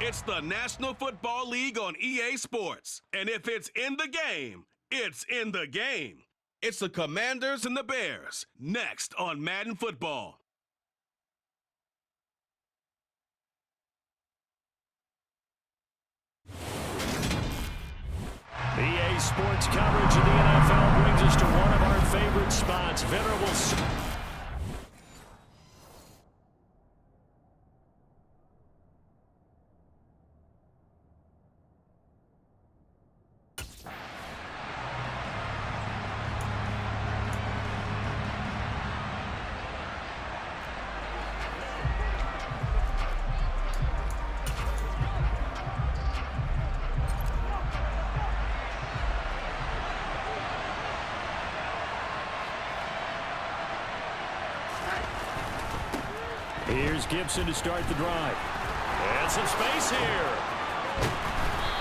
It's the National Football League on EA Sports. And if it's in the game, it's in the game. It's the Commanders and the Bears, next on Madden Football. EA Sports coverage of the NFL brings us to one of our favorite spots, venerable... Here's Gibson to start the drive. And some space here.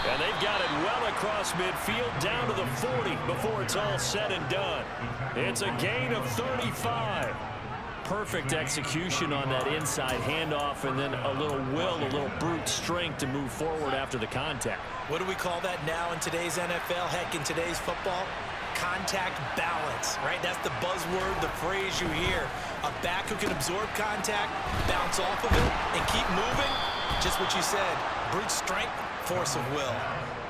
And they've got it well across midfield down to the 40 before it's all said and done. It's a gain of 35. Perfect execution on that inside handoff, and then a little will, a little brute strength to move forward after the contact. What do we call that now in today's NFL? Heck, in today's football? Contact balance, right? That's the buzzword, the phrase you hear. A back who can absorb contact, bounce off of it, and keep moving. Just what you said, brute strength, force of will.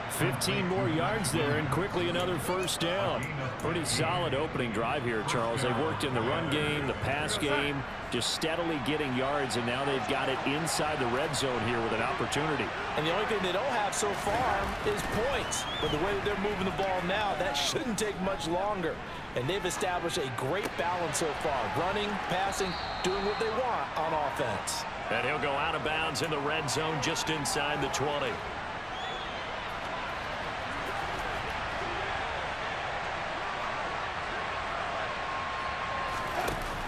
15 more yards there, and quickly another first down. Pretty solid opening drive here, Charles. They've worked in the run game, the pass game, just steadily getting yards, and now they've got it inside the red zone here with an opportunity. And the only thing they don't have so far is points. But the way that they're moving the ball now, that shouldn't take much longer. And they've established a great balance so far. Running, passing, doing what they want on offense. And he'll go out of bounds in the red zone just inside the 20.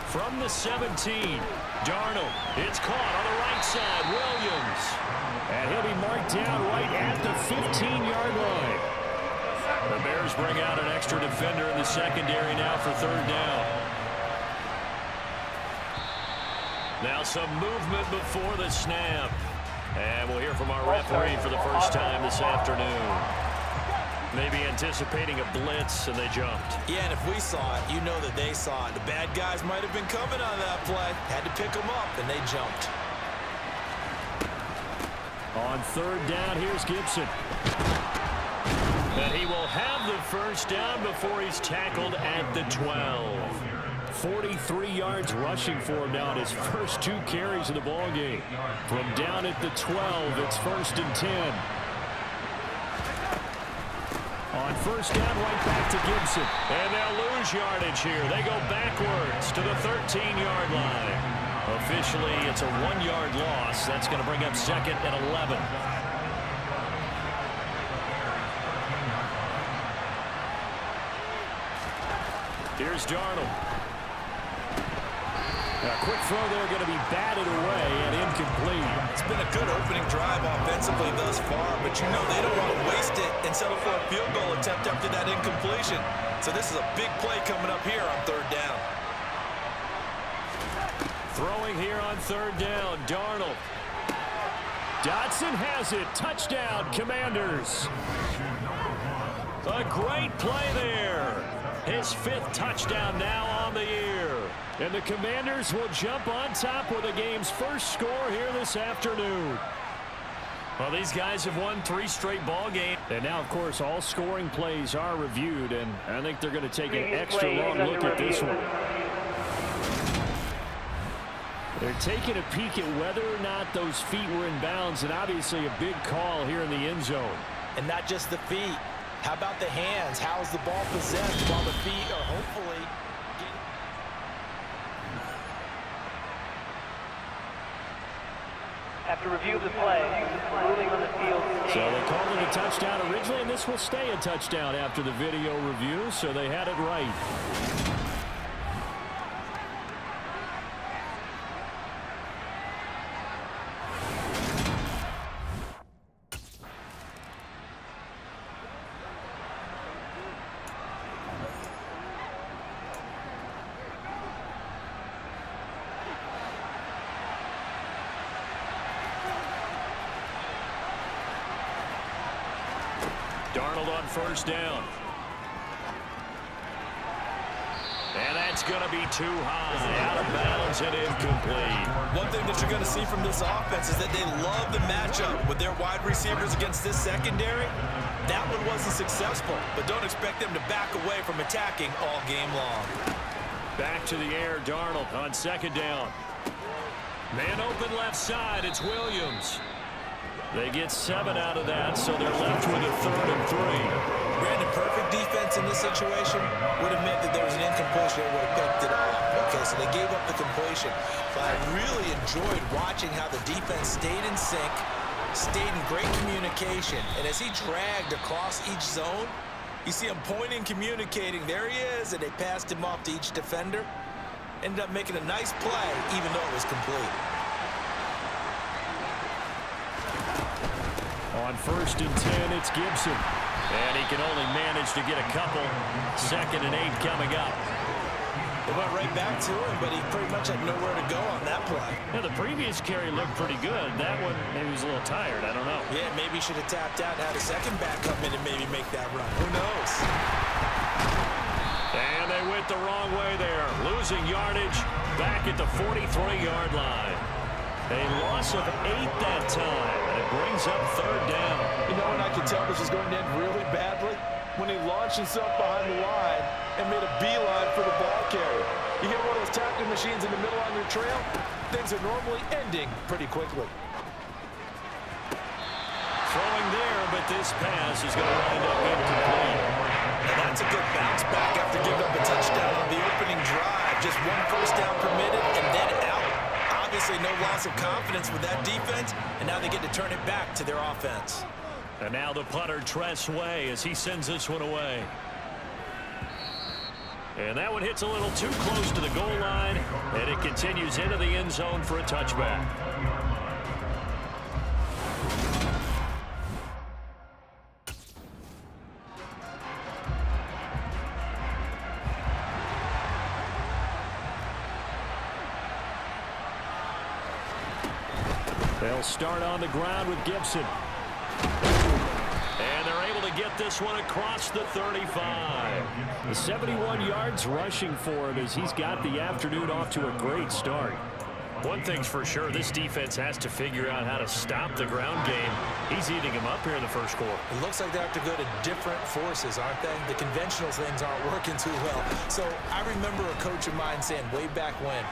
From the 17, Darnold. It's caught on the right side, Williams. And he'll be marked down right at the 15-yard line. The Bears bring out an extra defender in the secondary now for third down. Now some movement before the snap. And we'll hear from our referee for the first time this afternoon. Maybe anticipating a blitz, and they jumped. Yeah, and if we saw it, you know that they saw it. The bad guys might have been coming on that play. Had to pick them up, and they jumped. On third down, here's Gibson. And he will have the first down before he's tackled at the 12. 43 yards rushing for him now in his first 2 carries of the ball game. From down at the 12, it's 1st and 10. On first down, right back to Gibson. And they'll lose yardage here. They go backwards to the 13-yard line. Officially, it's a 1-yard loss. That's going to bring up 2nd and 11. Here's Darnold. A quick throw there going to be batted away and incomplete. It's been a good opening drive offensively thus far, but you know they don't want to waste it and settle for a field goal attempt after that incompletion. So this is a big play coming up here on third down. Throwing here on third down, Darnold. Dotson has it. Touchdown, Commanders. A great play there. His 5th touchdown now on the year. And the Commanders will jump on top with the game's first score here this afternoon. Well, these guys have won 3 straight ball games. And now, of course, all scoring plays are reviewed, and I think they're going to take an extra long look at this one. They're taking a peek at whether or not those feet were in bounds, and obviously a big call here in the end zone. And not just the feet. How about the hands? How is the ball possessed while the feet are hopefully... After review of the play, ruling on the field. So they called it a touchdown originally, and this will stay a touchdown after the video review, so they had it right. Darnold on first down. And that's going to be too high. Out of bounds and incomplete. One thing that you're going to see from this offense is that they love the matchup with their wide receivers against this secondary. That one wasn't successful, but don't expect them to back away from attacking all game long. Back to the air, Darnold on second down. Man open left side, it's Williams. They get 7 out of that, so they're left with a 3rd and 3. Brandon, perfect defense in this situation would have meant that there was an incompletion that would have picked it off. Okay, so they gave up the completion. But I really enjoyed watching how the defense stayed in sync, stayed in great communication. And as he dragged across each zone, you see him pointing, communicating. There he is, and they passed him off to each defender. Ended up making a nice play, even though it was complete. On 1st and 10, it's Gibson. And he can only manage to get a couple. 2nd and 8 coming up. They went right back to him, but he pretty much had nowhere to go on that play. Yeah, the previous carry looked pretty good. That one, maybe he was a little tired. I don't know. Yeah, maybe he should have tapped out and had a second back come in and maybe make that run. Who knows? And they went the wrong way there. Losing yardage back at the 43-yard line. A loss of 8 that time, and it brings up 3rd down. You know when I could tell this was going to end really badly? When he launched himself behind the line and made a beeline for the ball carrier. You get one of those tackling machines in the middle on your trail, things are normally ending pretty quickly. Throwing there, but this pass is going to wind up incomplete. And that's a good bounce back after giving up a touchdown on the opening drive. Just 1 first down permitted and then out. Obviously no loss of confidence with that defense, and now they get to turn it back to their offense. And now the punter, Tress Way, as he sends this one away. And that one hits a little too close to the goal line, and it continues into the end zone for a touchback. They'll start on the ground with Gibson. And they're able to get this one across the 35. The 71 yards rushing for him as he's got the afternoon off to a great start. One thing's for sure, this defense has to figure out how to stop the ground game. He's eating them up here in the first quarter. It looks like they have to go to different forces, aren't they? The conventional things aren't working too well. So I remember a coach of mine saying way back when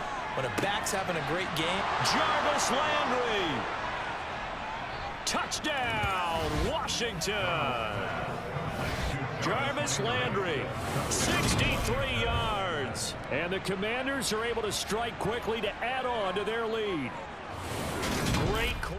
a back's having a great game, Jarvis Landry. Touchdown, Washington. Jarvis Landry, 63 yards. And the Commanders are able to strike quickly to add on to their lead. Great call.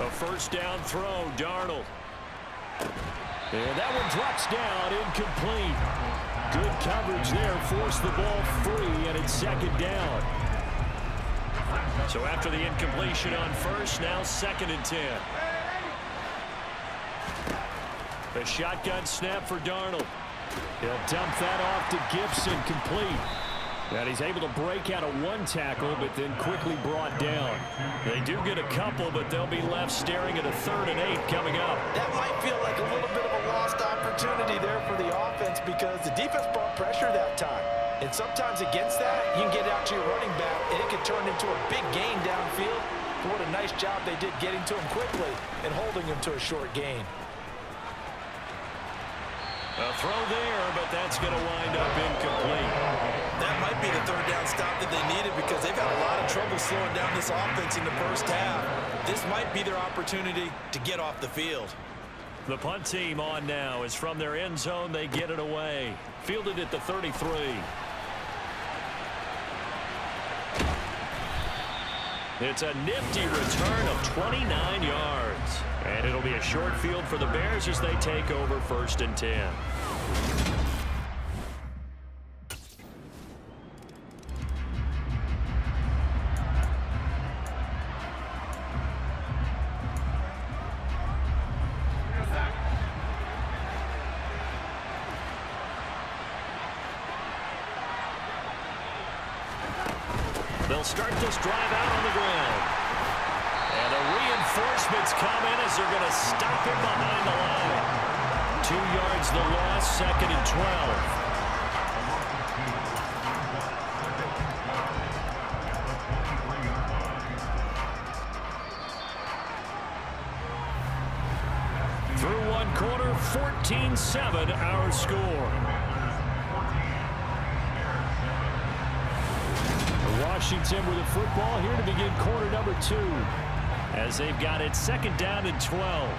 A first down throw, Darnold. And that one drops down, incomplete. Good coverage there, forced the ball free, and it's 2nd down. So after the incompletion on first, now 2nd and 10. A shotgun snap for Darnold. He'll dump that off to Gibson, complete. And he's able to break out of 1 tackle, but then quickly brought down. They do get a couple, but they'll be left staring at a 3rd and 8 coming up. That might feel like a little bit of a lost opportunity there for the offense because the defense brought pressure that time. And sometimes against that, you can get out to your running back, and it can turn into a big gain downfield. What a nice job they did getting to him quickly and holding him to a short gain. A throw there, but that's going to wind up incomplete. That might be the 3rd down stop that they needed because they've had a lot of trouble slowing down this offense in the first half. This might be their opportunity to get off the field. The punt team on now is from their end zone. They get it away. Fielded at the 33. It's a nifty return of 29 yards. And it'll be a short field for the Bears as they take over 1st and 10. They'll start this drive out on the ground. And the reinforcements come in as they're going to stop him behind the line. 2 yards the loss, 2nd and 12. Through one quarter, 14-7 our score. Washington with the football here to begin quarter number 2. As they've got it 2nd down and 12.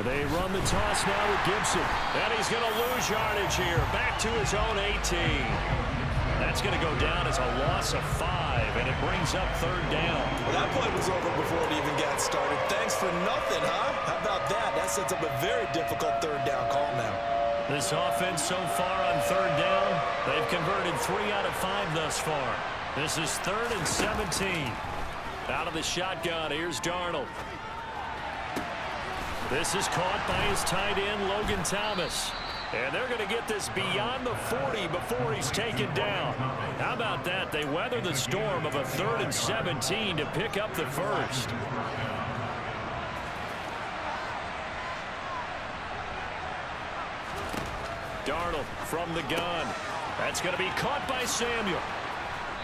They run the toss now with Gibson. And he's going to lose yardage here. Back to his own 18. That's going to go down as a loss of 5, and it brings up 3rd down. Well, that play was over before it even got started. Thanks for nothing, huh? How about that? That sets up a very difficult 3rd down call now. This offense so far on 3rd down, they've converted 3 out of 5 thus far. This is 3rd and 17. Out of the shotgun, here's Darnold. This is caught by his tight end, Logan Thomas. And they're going to get this beyond the 40 before he's taken down. How about that? They weather the storm of a 3rd and 17 to pick up the first. Darnold from the gun. That's going to be caught by Samuel.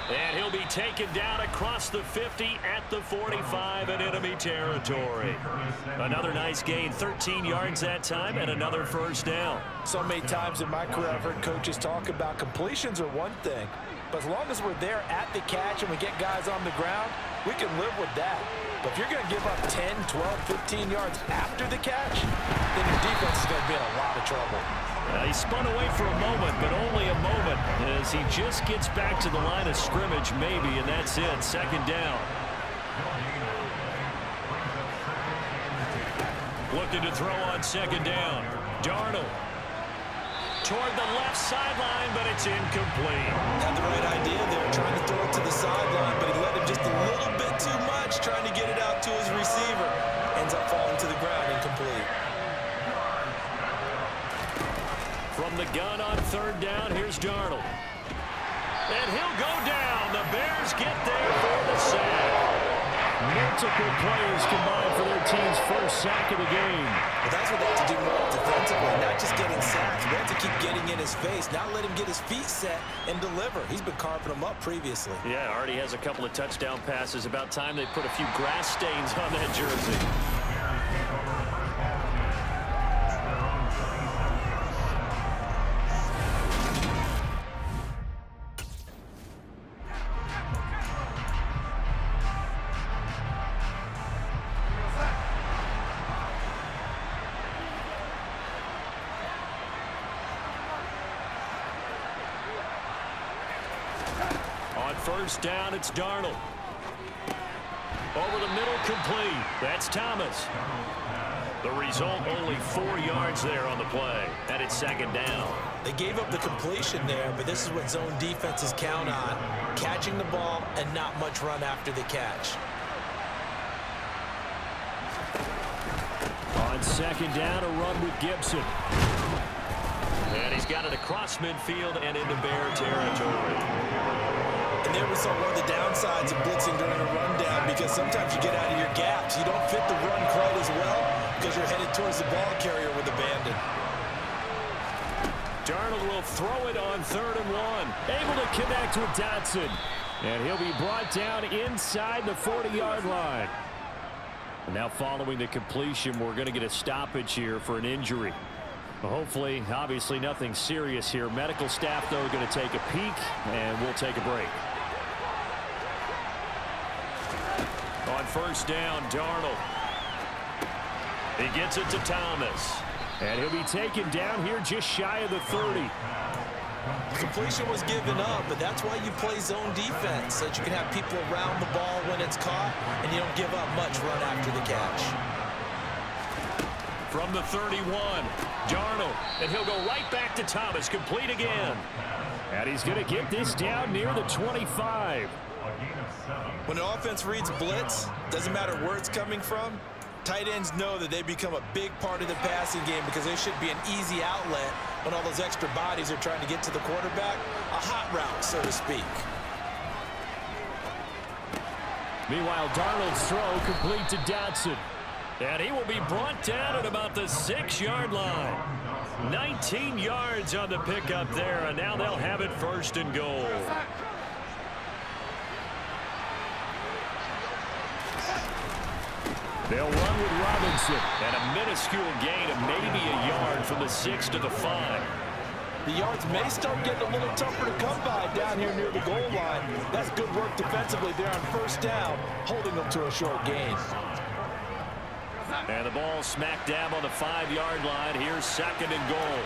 And he'll be taken down across the 50 at the 45 in enemy territory. Another nice gain, 13 yards that time, and another 1st down. So many times in my career I've heard coaches talk about completions are one thing, but as long as we're there at the catch and we get guys on the ground, we can live with that. But if you're going to give up 10, 12, 15 yards after the catch, then your defense is going to be in a lot of trouble. He spun away for a moment, but only a moment, as he just gets back to the line of scrimmage, maybe, and that's it. 2nd down. Looking to throw on 2nd down. Darnold toward the left sideline, but it's incomplete. Had the right idea there, trying to throw it to the sideline, but he let him just a little bit too much, trying to get it out to his receiver. Ends up falling to the ground, incomplete. From the gun on 3rd down, here's Darnold. And he'll go down. The Bears get there for the sack. Multiple players combined for their team's first sack of the game. But that's what they have to do more defensively, not just getting sacks. We have to keep getting in his face, not let him get his feet set and deliver. He's been carving them up previously. Yeah, already has a couple of touchdown passes. About time they put a few grass stains on that jersey. On 1st down, it's Darnold. Over the middle, complete. That's Thomas. The result, only 4 yards there on the play. And it's 2nd down. They gave up the completion there, but this is what zone defenses count on. Catching the ball and not much run after the catch. On 2nd down, a run with Gibson. And he's got it across midfield and into Bear territory. And there we saw one of the downsides of blitzing during a rundown, because sometimes you get out of your gaps. You don't fit the run quite as well because you're headed towards the ball carrier with abandon. Darnold will throw it on 3rd and 1. Able to connect with Dotson. And he'll be brought down inside the 40-yard line. And now following the completion, we're going to get a stoppage here for an injury. Hopefully, obviously nothing serious here. Medical staff, though, going to take a peek, and we'll take a break. On 1st down, Darnold. He gets it to Thomas. And he'll be taken down here just shy of the 30. Completion was given up, but that's why you play zone defense, so that you can have people around the ball when it's caught, and you don't give up much run after the catch. From the 31, Darnold, and he'll go right back to Thomas, complete again. And he's going to get this down near the 25. When an offense reads blitz, doesn't matter where it's coming from, Tight ends know that they become a big part of the passing game because they should be an easy outlet when all those extra bodies are trying to get to the quarterback. A hot route, so to speak. Meanwhile, Darnold's throw complete to Dotson. And he will be brought down at about the 6-yard line. 19 yards on the pickup there, and now they'll have it 1st and goal. They'll run with Robinson, and a minuscule gain of maybe a yard from the 6 to the 5. The yards may start getting a little tougher to come by down here near the goal line. That's good work defensively there on 1st down, holding them to a short gain. And the ball smack dab on the 5-yard line. Here's 2nd and goal.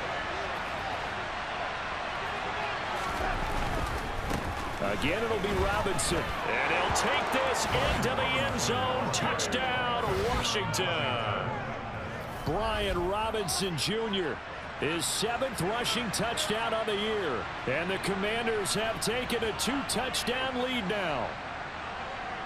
Again, it'll be Robinson. And he'll take this into the end zone. Touchdown, Washington. Brian Robinson Jr., his 7th rushing touchdown on the year. And the Commanders have taken a 2-touchdown lead now.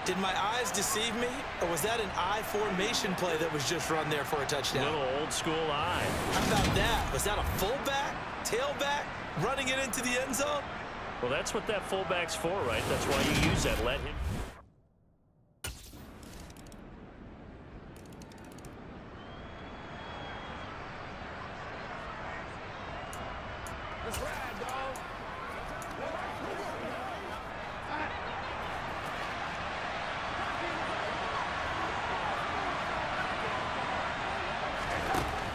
Did my eyes deceive me, or was that an I formation play that was just run there for a touchdown? Little old school eye. How about that? Was that a fullback, tailback, running it into the end zone? Well, that's what that fullback's for, right? That's why you use that. Let him.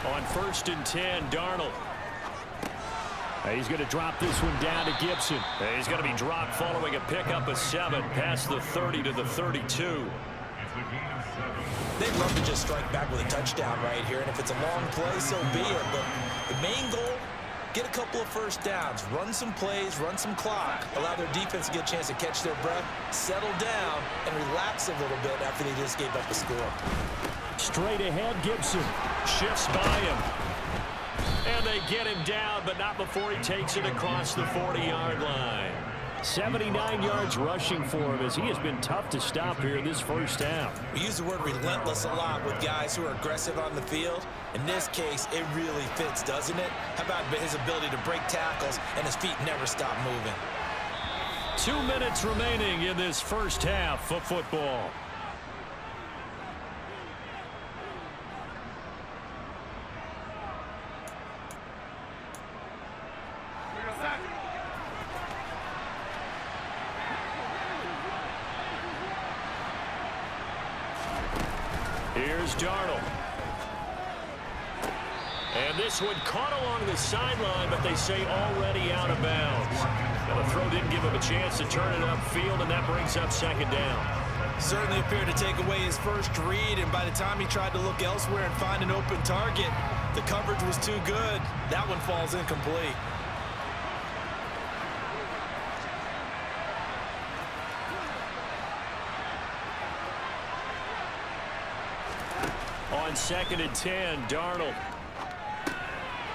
On 1st and 10, Darnold. He's going to drop this one down to Gibson. He's going to be dropped following a pickup of 7 past the 30 to the 32. They'd love to just strike back with a touchdown right here, and if it's a long play, so be it. But the main goal, get a couple of 1st downs, run some plays, run some clock, allow their defense to get a chance to catch their breath, settle down, and relax a little bit after they just gave up the score. Straight ahead, Gibson shifts by him. And they get him down, but not before he takes it across the 40-yard line. 79 yards rushing for him as he has been tough to stop here this 1st half. We use the word relentless a lot with guys who are aggressive on the field. In this case, it really fits, doesn't it? How about his ability to break tackles and his feet never stop moving? 2 minutes remaining in this 1st half of football. Here's Darnold. And this one caught along the sideline, but they say already out of bounds. Now the throw didn't give him a chance to turn it upfield, and that brings up 2nd down. Certainly appeared to take away his first read, and by the time he tried to look elsewhere and find an open target, the coverage was too good. That one falls incomplete. On 2nd and 10, Darnold.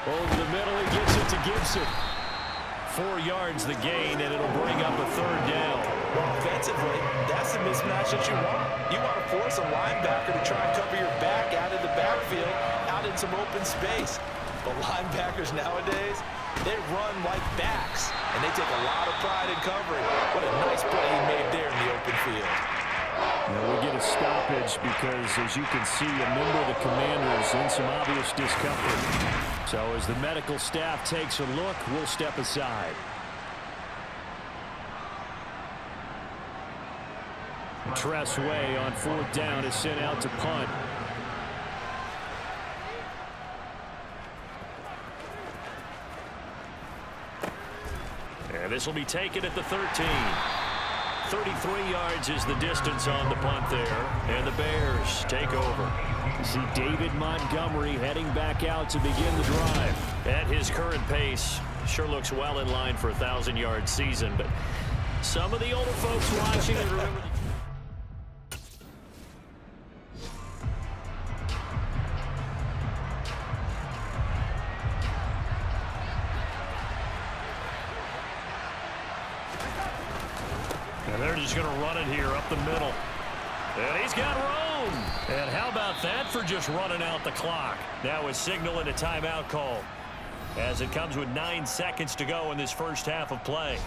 Over the middle, he gets it to Gibson. 4 yards the gain, and it'll bring up a 3rd down. Well, offensively, that's the mismatch that you want. You want to force a linebacker to try and cover your back out of the backfield, out in some open space. But linebackers nowadays, they run like backs, and they take a lot of pride in covering. What a nice play he made there in the open field. Now we get a stoppage because, as you can see, a member of the Commanders in some obvious discomfort. So as the medical staff takes a look, we'll step aside. Tress Way on 4th down is sent out to punt. And this will be taken at the 13. 33 yards is the distance on the punt there, and the Bears take over. You see David Montgomery heading back out to begin the drive. At his current pace, sure looks well in line for a 1,000-yard season, but some of the older folks watching and remember and they're just going to run it here up the middle. And he's got room. boom. And how about that for just running out the clock? Now a signal and a timeout call, as it comes with 9 seconds to go in this first half of play.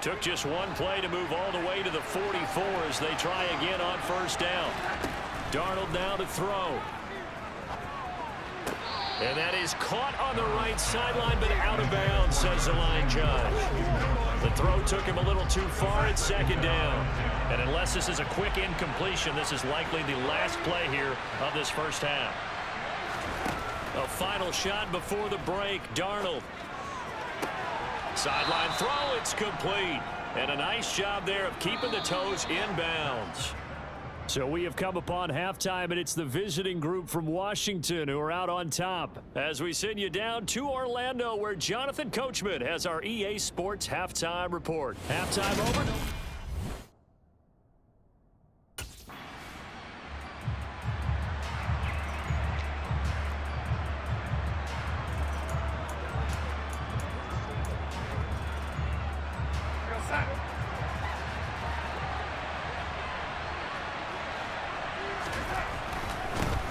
Took just one play to move all the way to the 44 as they try again on first down. Darnold now to throw. And that is caught on the right sideline, but out of bounds, says the line judge. The throw took him a little too far at second down. And unless this is a quick incompletion, this is likely the last play here of this first half. A final shot before the break. Darnold. Sideline throw, it's complete. And a nice job there of keeping the toes in bounds. So we have come upon halftime, and it's the visiting group from Washington who are out on top. As we send you down to Orlando, where Jonathan Coachman has our EA Sports halftime report. Halftime over.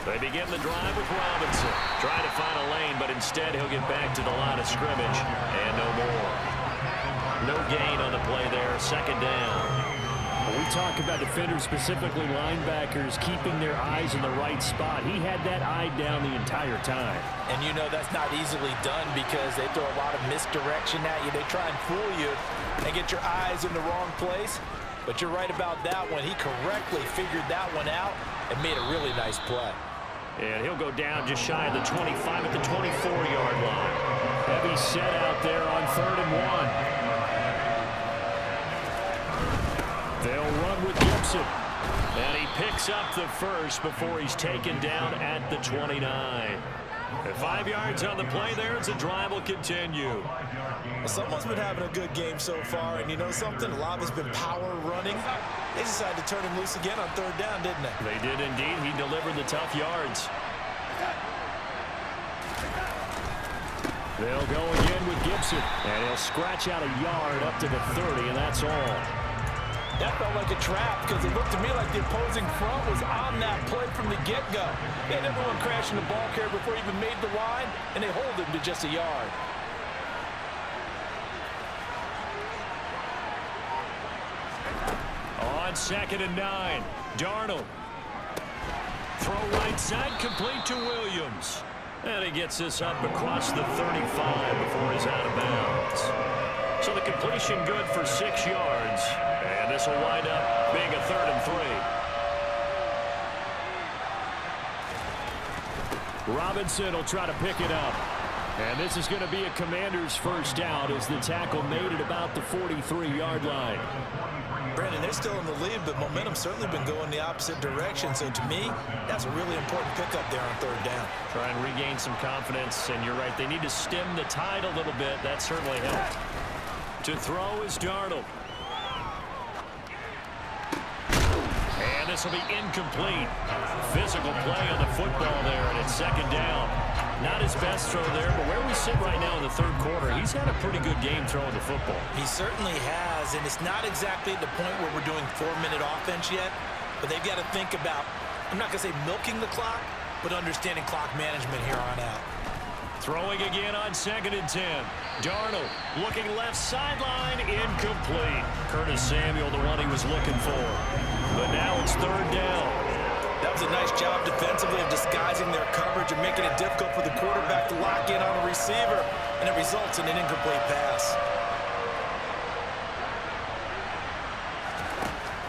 They begin the drive with Robinson. Trying to find a lane, but instead he'll get back to the line of scrimmage. And no more. No gain on the play there. Second down. When we talk about defenders, specifically linebackers, keeping their eyes in the right spot, he had that eye down the entire time. And you know that's not easily done because they throw a lot of misdirection at you. They try and fool you and get your eyes in the wrong place. But you're right about that one. He correctly figured that one out and made a really nice play. And he'll go down just shy of the 25 at the 24-yard line. Heavy set out there on 3rd and 1. They'll run with Gibson. And he picks up the first before he's taken down at the 29. And 5 yards on the play there as the drive will continue. Well, someone's been having a good game so far, and you know something? A lot of it's been power running. They decided to turn him loose again on 3rd down, didn't they? They did indeed. He delivered the tough yards. They'll go again with Gibson. And he'll scratch out a yard up to the 30, and that's all. That felt like a trap because it looked to me like the opposing front was on that play from the get-go. They had everyone crashing the ball carrier before he even made the line, and they hold him to just a yard. On 2nd and 9, Darnold. Throw right side, complete to Williams. And he gets this up across the 35 before he's out of bounds. So the completion good for 6 yards. And this will wind up being a 3rd and 3. Robinson will try to pick it up. And this is going to be a Commander's first down as the tackle made it about the 43-yard line. Brandon, they're still in the lead, but momentum's certainly been going the opposite direction. So to me, that's a really important pickup there on 3rd down. Try and regain some confidence, and you're right, they need to stem the tide a little bit. That certainly helped. To throw is Darnold. And this will be incomplete. Physical play on the football there, and it's 2nd down. Not his best throw there, but where we sit right now in the 3rd quarter, he's had a pretty good game throwing the football. He certainly has, and it's not exactly at the point where we're doing 4-minute offense yet, but they've got to think about, I'm not going to say milking the clock, but understanding clock management here on out. Throwing again on 2nd and 10. Darnold looking left sideline, incomplete. Curtis Samuel, the one he was looking for. But now it's 3rd down. That was a nice job defensively of disguising their coverage and making it difficult for the quarterback to lock in on a receiver, and it results in an incomplete pass.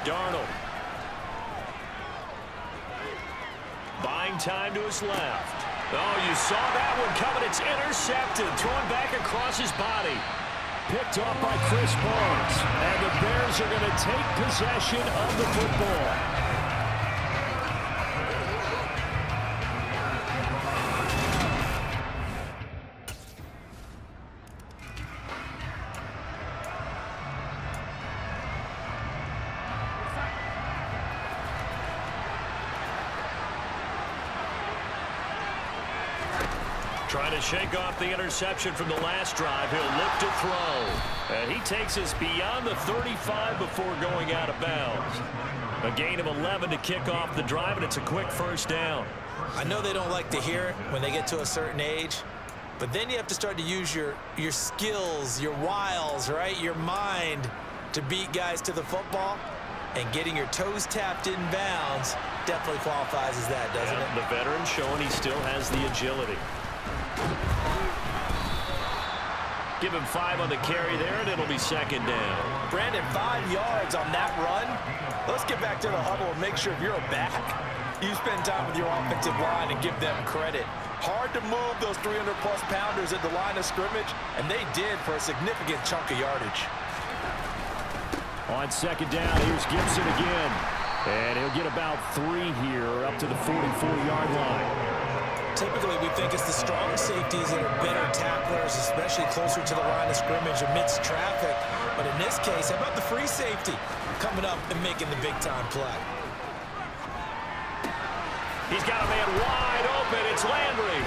Darnold. Buying time to his left. Oh, you saw that one coming. It's intercepted. Thrown back across his body. Picked off by Chris Barnes. And the Bears are going to take possession of the football. Trying to shake off the interception from the last drive. He'll look to throw. And he takes us beyond the 35 before going out of bounds. A gain of 11 to kick off the drive, and it's a quick first down. I know they don't like to hear it when they get to a certain age, but then you have to start to use your skills, your wiles, right, your mind to beat guys to the football. And getting your toes tapped in bounds definitely qualifies as that, doesn't it? The veteran showing he still has the agility. Give him 5 on the carry there, and it'll be second down. Brandon, 5 yards on that run. Let's get back to the huddle and make sure if you're a back, you spend time with your offensive line and give them credit. Hard to move those 300-plus pounders at the line of scrimmage, and they did for a significant chunk of yardage. On second down, here's Gibson again. And he'll get about 3 here up to the 44-yard line. Typically, we think it's the strong safeties that are better tacklers, especially closer to the line of scrimmage amidst traffic. But in this case, how about the free safety coming up and making the big-time play? He's got a man wide open. It's Landry.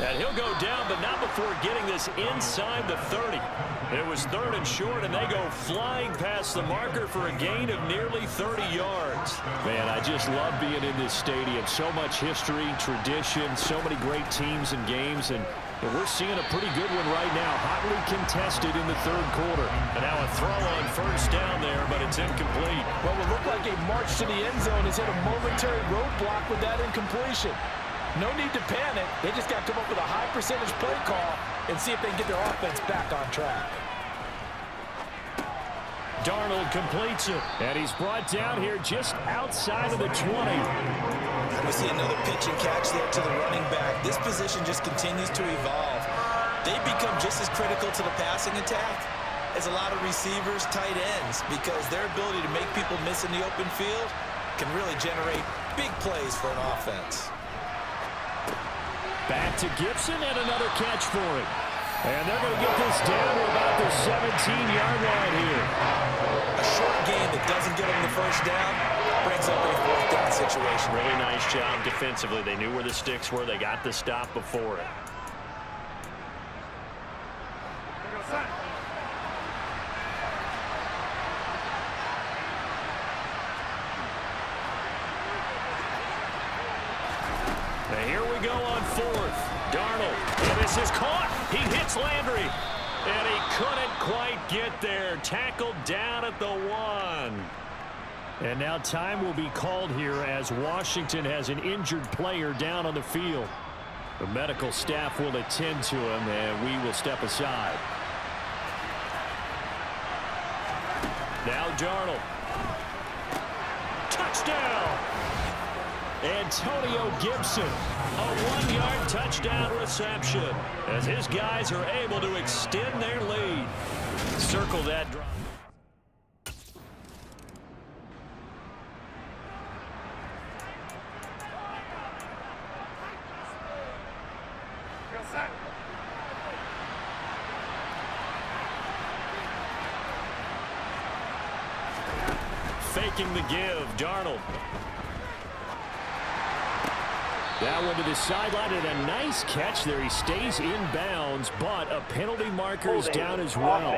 And he'll go down, but not before getting this inside the 30. It was 3rd and short, and they go flying past the marker for a gain of nearly 30 yards. Man, I just love being in this stadium. So much history, tradition, so many great teams and games, and we're seeing a pretty good one right now, hotly contested in the 3rd quarter. And now a throw on first down there, but it's incomplete. What would look like a march to the end zone has hit a momentary roadblock with that incompletion. No need to panic. They just got to come up with a high percentage play call and see if they can get their offense back on track. Darnold completes it, and he's brought down here just outside of the 20. And we see another pitch and catch there to the running back. This position just continues to evolve. They become just as critical to the passing attack as a lot of receivers, tight ends, because their ability to make people miss in the open field can really generate big plays for an offense. Back to Gibson, and another catch for him. And they're going to get this down to about the 17-yard line here. A short gain that doesn't get them the first down brings up a 4th down situation. Really nice job defensively. They knew where the sticks were. They got the stop before it. Now here we go on 4th. Darnold, and this is caught. He hits Landry, and he couldn't quite get there. Tackled down at the 1. And now time will be called here as Washington has an injured player down on the field. The medical staff will attend to him, and we will step aside. Now Darnold. Touchdown! Antonio Gibson, a 1-yard touchdown reception as his guys are able to extend their lead. Circle that drive. Faking the give, Darnold. That one to the sideline, and a nice catch there. He stays in bounds, but a penalty marker is down as well.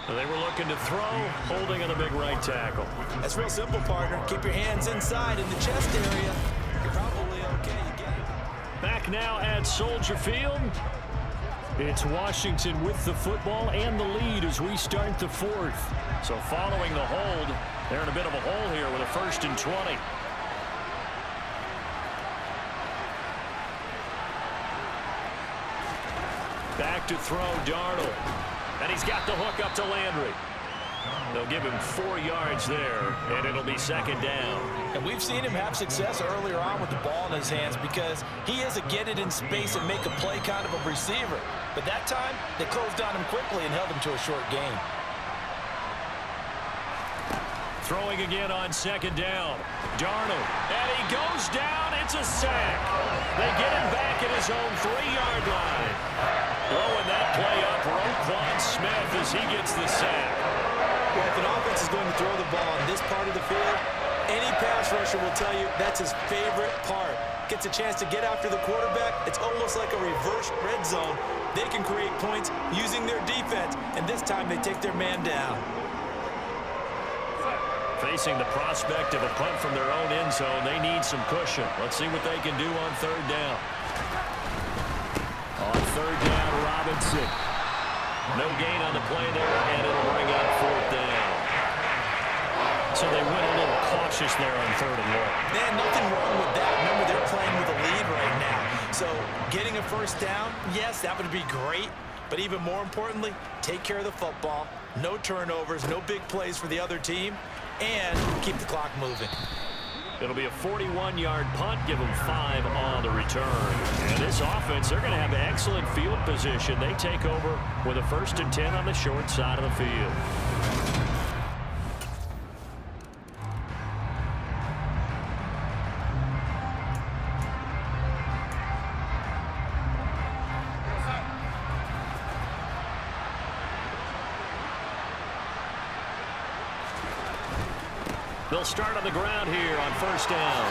They were looking to throw, holding on the big right tackle. That's real simple, partner. Keep your hands inside in the chest area. You're probably okay. You get it. Back now at Soldier Field. It's Washington with the football and the lead as we start the 4th. So following the hold, they're in a bit of a hole here with a 1st and 20. Back to throw, Darnold. And he's got the hook up to Landry. They'll give him 4 yards there, and it'll be second down. And we've seen him have success earlier on with the ball in his hands because he is a get it in space and make a play kind of a receiver. But that time, they closed on him quickly and held him to a short gain. Throwing again on second down. Darnold. And he goes down. It's a sack. They get him back at his own 3-yard line. Throwing that play up, Roquan Smith as he gets the sack. Well, if an offense is going to throw the ball on this part of the field, any pass rusher will tell you that's his favorite part. Gets a chance to get after the quarterback. It's almost like a reverse red zone. They can create points using their defense, and this time they take their man down. Facing the prospect of a punt from their own end zone, they need some cushion. Let's see what they can do on third down. On third down, Robinson. No gain on the play there, and it'll bring up fourth down. So they went a little cautious there on third and long. Man, nothing wrong with that. Remember, they're playing with a lead right now. So getting a first down, yes, that would be great. But even more importantly, take care of the football. No turnovers, no big plays for the other team, and keep the clock moving. It'll be a 41-yard punt, give them 5 on the return. And this offense, they're going to have excellent field position. They take over with a 1st and 10 on the short side of the field. They'll start on the ground here on first down.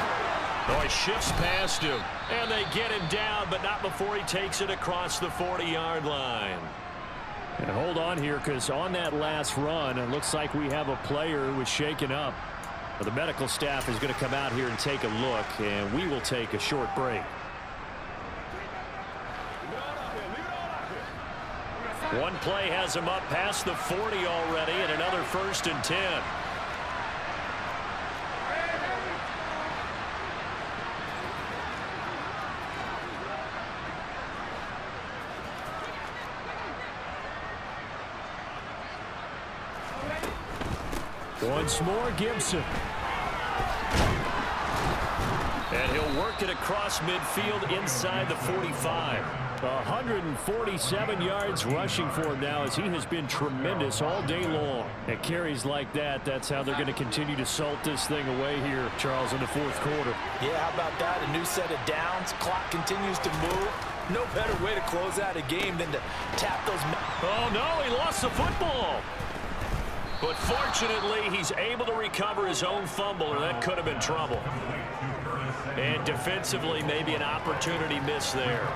Oh, he shifts past him, and they get him down, but not before he takes it across the 40-yard line. And hold on here, because on that last run, it looks like we have a player who was shaken up. Well, the medical staff is going to come out here and take a look, and we will take a short break. One play has him up past the 40 already, and another 1st and 10. Once more, Gibson. And he'll work it across midfield inside the 45. 147 yards rushing for him now, as he has been tremendous all day long. And carries like that, that's how they're going to continue to salt this thing away here, Charles, in the 4th quarter. Yeah, how about that? A new set of downs. Clock continues to move. No better way to close out a game than to tap those. Oh, no, he lost the football. But fortunately, he's able to recover his own fumble, or that could have been trouble. And defensively, maybe an opportunity miss there.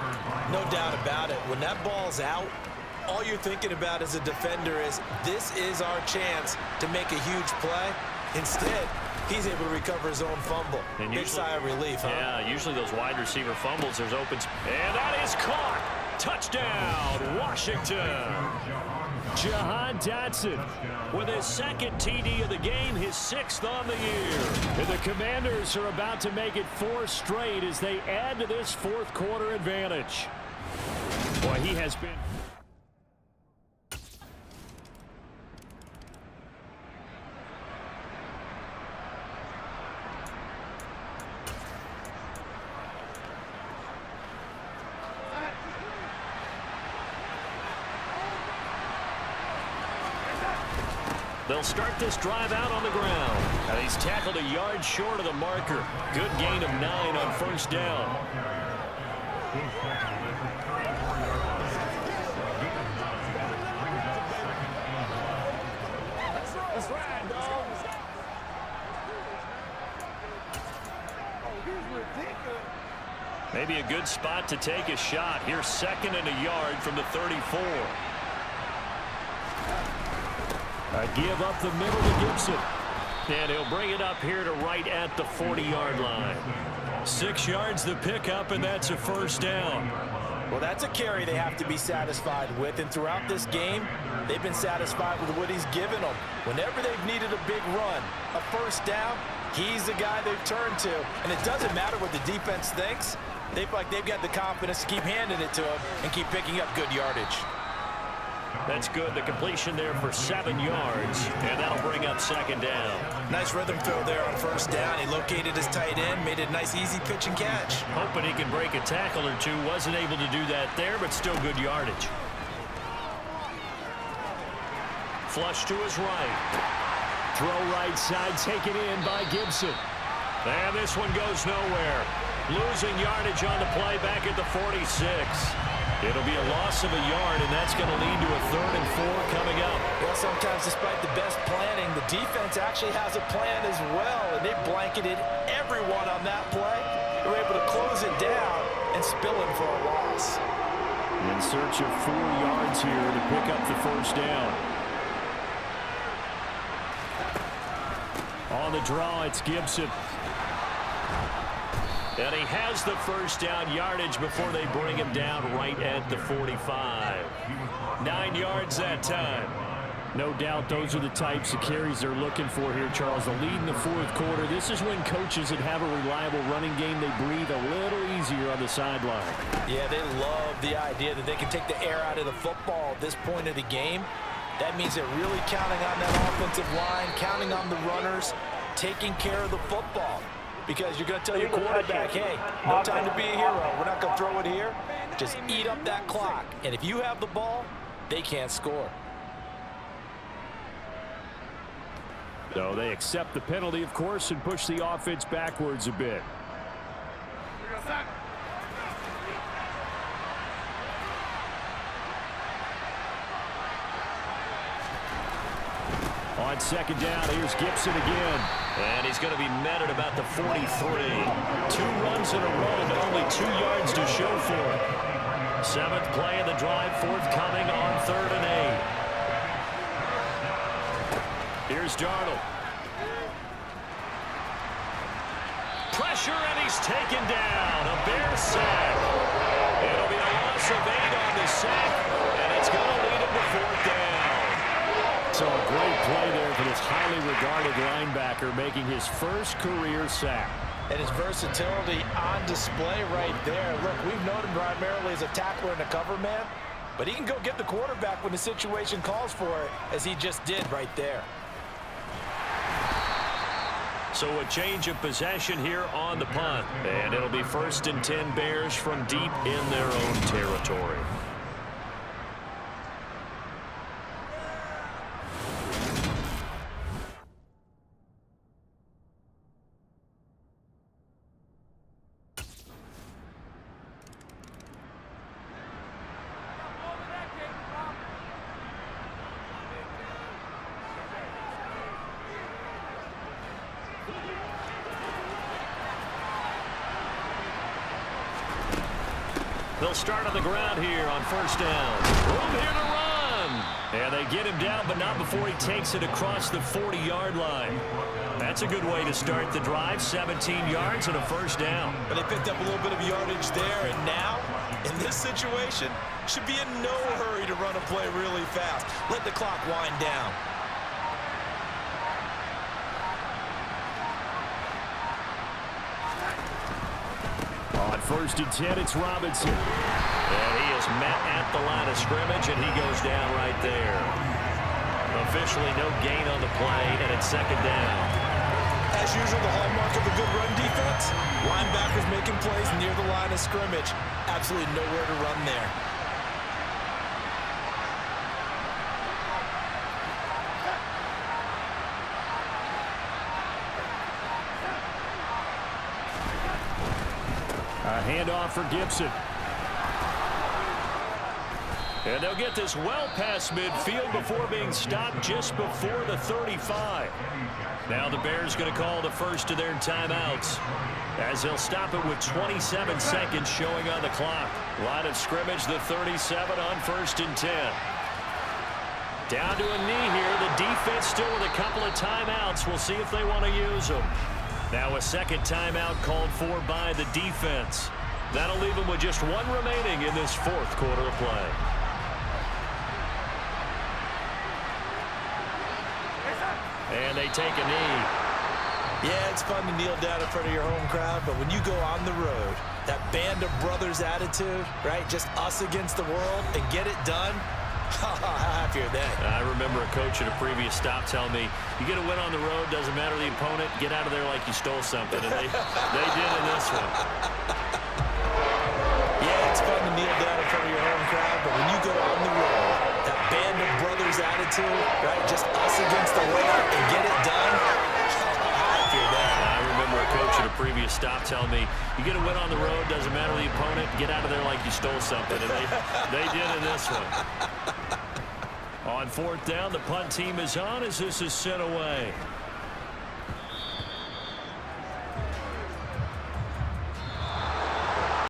No doubt about it. When that ball's out, all you're thinking about as a defender is, this is our chance to make a huge play. Instead, he's able to recover his own fumble. And big sigh of relief, huh? Yeah, usually those wide receiver fumbles, there's open. And that is caught. Touchdown, Washington. Jahan Dotson with his 2nd TD of the game, his 6th on the year. And the Commanders are about to make it 4 straight as they add to this 4th quarter advantage. Boy, he has been... They'll start this drive out on the ground. And he's tackled a yard short of the marker. Good gain of 9 on 1st down. That's right, dog. Maybe a good spot to take a shot. Here's 2nd and a yard from the 34. A give up the middle to Gibson. And he'll bring it up here to right at the 40-yard line. 6 yards the pickup, and that's a 1st down. Well, that's a carry they have to be satisfied with. And throughout this game, they've been satisfied with what he's given them. Whenever they've needed a big run, a 1st down, he's the guy they've turned to. And it doesn't matter what the defense thinks. They feel like they've got the confidence to keep handing it to him and keep picking up good yardage. That's good. The completion there for 7 yards, and that'll bring up 2nd down. Nice rhythm throw there on 1st down. He located his tight end, made it a nice, easy pitch and catch. Hoping he can break a tackle or two. Wasn't able to do that there, but still good yardage. Flush to his right. Throw right side, taken in by Gibson. And this one goes nowhere. Losing yardage on the play back at the 46. It'll be a loss of a yard, and that's going to lead to a 3rd and 4 coming up. Well, sometimes despite the best planning, the defense actually has a plan as well, and they blanketed everyone on that play. They were able to close it down and spill it for a loss. In search of 4 yards here to pick up the first down. On the draw, it's Gibson. And he has the first down yardage before they bring him down right at the 45. 9 yards that time. No doubt those are the types of carries they're looking for here, Charles. The lead in the 4th quarter. This is when coaches that have a reliable running game, they breathe a little easier on the sideline. Yeah, they love the idea that they can take the air out of the football at this point of the game. That means they're really counting on that offensive line, counting on the runners, taking care of the football. Because you're going to tell your quarterback, hey, no time to be a hero. We're not going to throw it here. Just eat up that clock. And if you have the ball, they can't score. So they accept the penalty, of course, and push the offense backwards a bit. On 2nd down, here's Gibson again. And he's going to be met at about the 43. 2 runs in a row, but only 2 yards to show for it. 7th play of the drive, forthcoming on 3rd and 8. Here's Darnold. Pressure, and he's taken down. A Bear sack. It'll be a loss of 8 on the sack, and it's going to lead him to 4th down. So a great play there for this highly regarded linebacker, making his first career sack. And his versatility on display right there. Look, we've known him primarily as a tackler and a cover man, but he can go get the quarterback when the situation calls for it, as he just did right there. So a change of possession here on the punt. And it'll be 1st and 10 Bears from deep in their own territory. They'll start on the ground here on 1st down. Room here to run. And they get him down, but not before he takes it across the 40-yard line. That's a good way to start the drive. 17 yards and a 1st down. But they picked up a little bit of yardage there, and now, in this situation, should be in no hurry to run a play really fast. Let the clock wind down. On 1st and 10, it's Robinson. And he is met at the line of scrimmage, and he goes down right there. Officially no gain on the play, and it's 2nd down. As usual, the hallmark of a good run defense, linebackers making plays near the line of scrimmage. Absolutely nowhere to run there. A handoff for Gibson. And they'll get this well past midfield before being stopped just before the 35. Now the Bears going to call the first of their timeouts, as they'll stop it with 27 seconds showing on the clock. Line of scrimmage, the 37 on 1st and 10. Down to a knee here. The defense still with a couple of timeouts. We'll see if they want to use them. Now a 2nd timeout called for by the defense. That'll leave them with just 1 remaining in this 4th quarter of play. And they take a knee. Yeah, it's fun to kneel down in front of your home crowd, but when you go on the road, that band of brothers attitude, right? Just us against the world and get it done. How happy are they? I remember a coach at a previous stop telling me, you get a win on the road, doesn't matter the opponent, get out of there like you stole something. And they did in this one. Yeah, it's fun to kneel down in front of your home crowd, but when you go on the road, that band of brothers attitude, right? Just us against the world and get it done. How happy are they? I remember a coach at a previous stop telling me, you get a win on the road, doesn't matter the opponent, get out of there like you stole something. And they did in this one. On fourth down, the punt team is on as this is sent away.